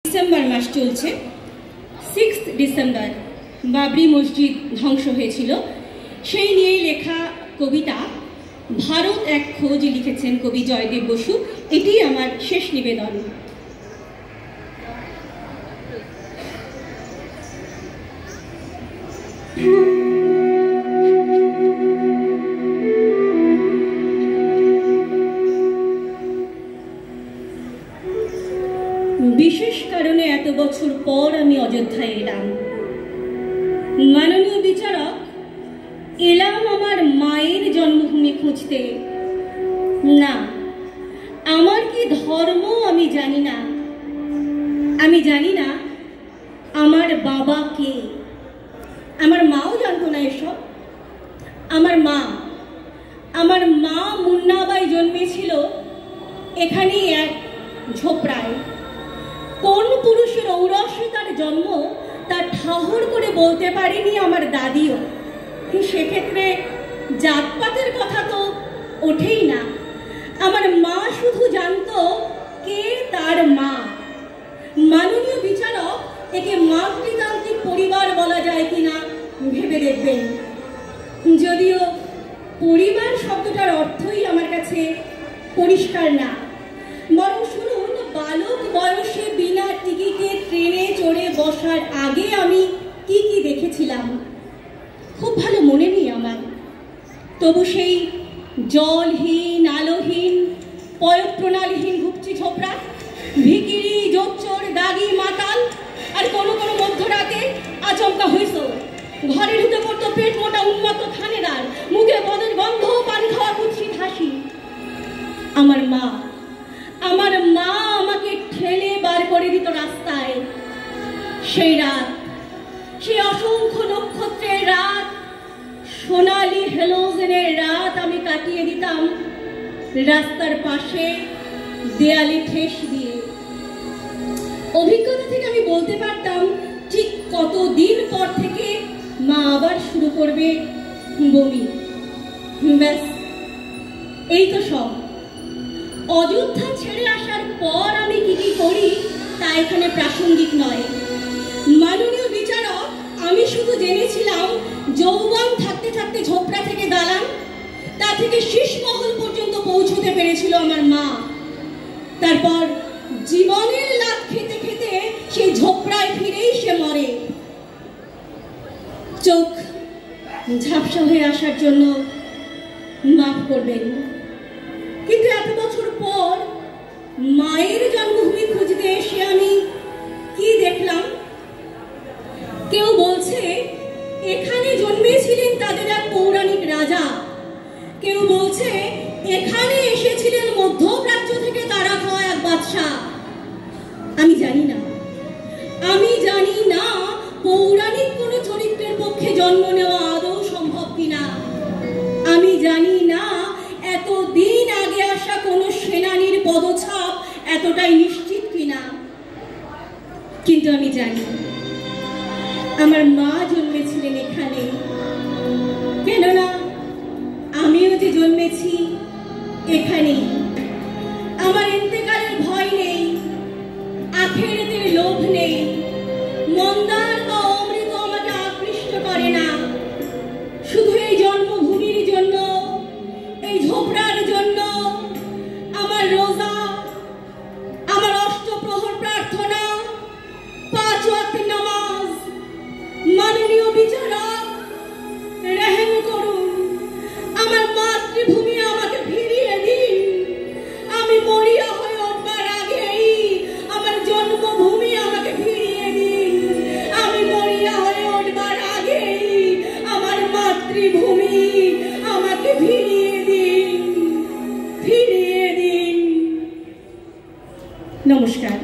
December মাস চলছে। 6 December Babri মসজিদ ধ্বংস হয়েছিল, সেই নিয়েই লেখা কবিতা ভারত এক খোঁজ লিখেছেন কবি জয়দেব বসু। এটি আমার শেষ নিবেদন। বিশেষ কারণে এত বছর পর আমি অযোধ্যায় এলাম। মাননীয় বিচারক, এলাম আমার মায়ের জন্মভূমি খুঁজতে। না, আমার কি ধর্ম আমি জানি না। আমি জানি না আমার বাবা কে। আমার মাও জানতো না এসব। আমার মা মুন্নাবাই জন্মেছিল এখানেই এক ঝোপড়ায়। কোন পুরুষের ঔরসে তার জন্ম তার ঠাহর করে বলতে পারেনি আমার দাদিও। সেক্ষেত্রে জাতপাতের কথা তো ওঠেই না। আমার মা শুধু জানতো কে তার মা। মাননীয় বিচারক, একে মাতৃতান্ত্রিক পরিবার বলা যায় কিনা ভেবে দেখবেন। যদিও পরিবার শব্দটার অর্থই আমার কাছে পরিষ্কার না। বরং শুনুন, বালক বয়সে বিনা টিকিটে ট্রেনে চড়ে বসার আগে আমি কি কি দেখেছিলাম খুব ভালো মনে নেই আমার। তবু সেই জলহীন, আলোহীন, পয়ঃপ্রণালীহীন ঘুপচি ঝোপড়া, ভিকিরি, জোচ্চর, দাগি, মাতাল, আর কোনো কোনো মধ্যরাতে আচমকা হইস ঘরে ঢুকে পড়তো পেট মোটা উন্মত্ত থানেদার, মুখে বদর গন্ধ, পান খাওয়া কুৎসিত হাসি। আমার মা আমাকে ঠেলে বার করে দিত রাস্তায়। সেই রাত, সেই অসংখ্য নক্ষত্রের রাত, সোনালি হেলোজেনের রাত আমি কাটিয়ে দিতাম রাস্তার পাশে দেয়ালে ঠেস দিয়ে। অভিজ্ঞতা থেকে আমি বলতে পারতাম ঠিক কতদিন পর থেকে মা আবার শুরু করবে বমি। ব্যাস, এই তো সব। অযোধ্যা ছেড়ে আসার পর আমি কি কি করি তা এখানে প্রাসঙ্গিক নয়। মাননীয় বিচারক, আমি শুধু জেনেছিলাম যৌবন থাকতে থাকতে ঝোপড়া থেকে দালান, তা থেকে শীষমহল পর্যন্ত পৌঁছতে পেরেছিল আমার মা। তারপর জীবনের লাভ খেতে খেতে সেই ঝোপড়ায় ফিরেই সে মরে। চোখ ঝাপসা হয়ে আসার জন্য মাফ করবেন, কিন্তু এত বছর পর মায়ের জন্মভূমি খুঁজতে এসে আমি কি দেখলাম? কেউ বলছে এখানে জন্মেছিলেন তাদের এক পৌরাণিক রাজা। কেউ বলছে এখানে এসেছিলেন মধ্যপ্রাচ্য থেকে তারা খাওয়া এক বাদশাহ। আমি জানি না পৌরাণিক কোনো চরিত্রের পক্ষে জন্ম নেওয়া আদৌ সম্ভব কিনা। আমি জানি না এতদিন আগে আসা কোনো সেনানীর পদছাপ এতটাই নিশ্চিত কিনা। কিন্তু আমি জানি আমার মা জন্মেছিলেন এখানে। কেননা আমিও যে জন্মেছি এখানেই। আমার ইন্তেকালের ভয় নেই, আখেরাতের লোভ নেই, মন্দার বা অমৃত আমাকে আকৃষ্ট করে না। শুধু এই জন্মভূমির জন্য, এই ঝোপড়ার জন্য আমার রোজা, আমার অষ্টপ্রহর প্রার্থনা, 5 ওয়াক্ত নামাজ। মাননীয় বিচারক, রহম করুন, আমার মাতৃভূমি আমাকে ফিরিয়ে দিন। আমি মরিয়া হয়ে উঠবার আগেই আমার জন্মভূমি আমাকে ফিরিয়ে দিন। আমি মরিয়া হয়ে উঠবার আগেই আমার মাতৃভূমি আমাকে ফিরিয়ে দিন। নমস্কার।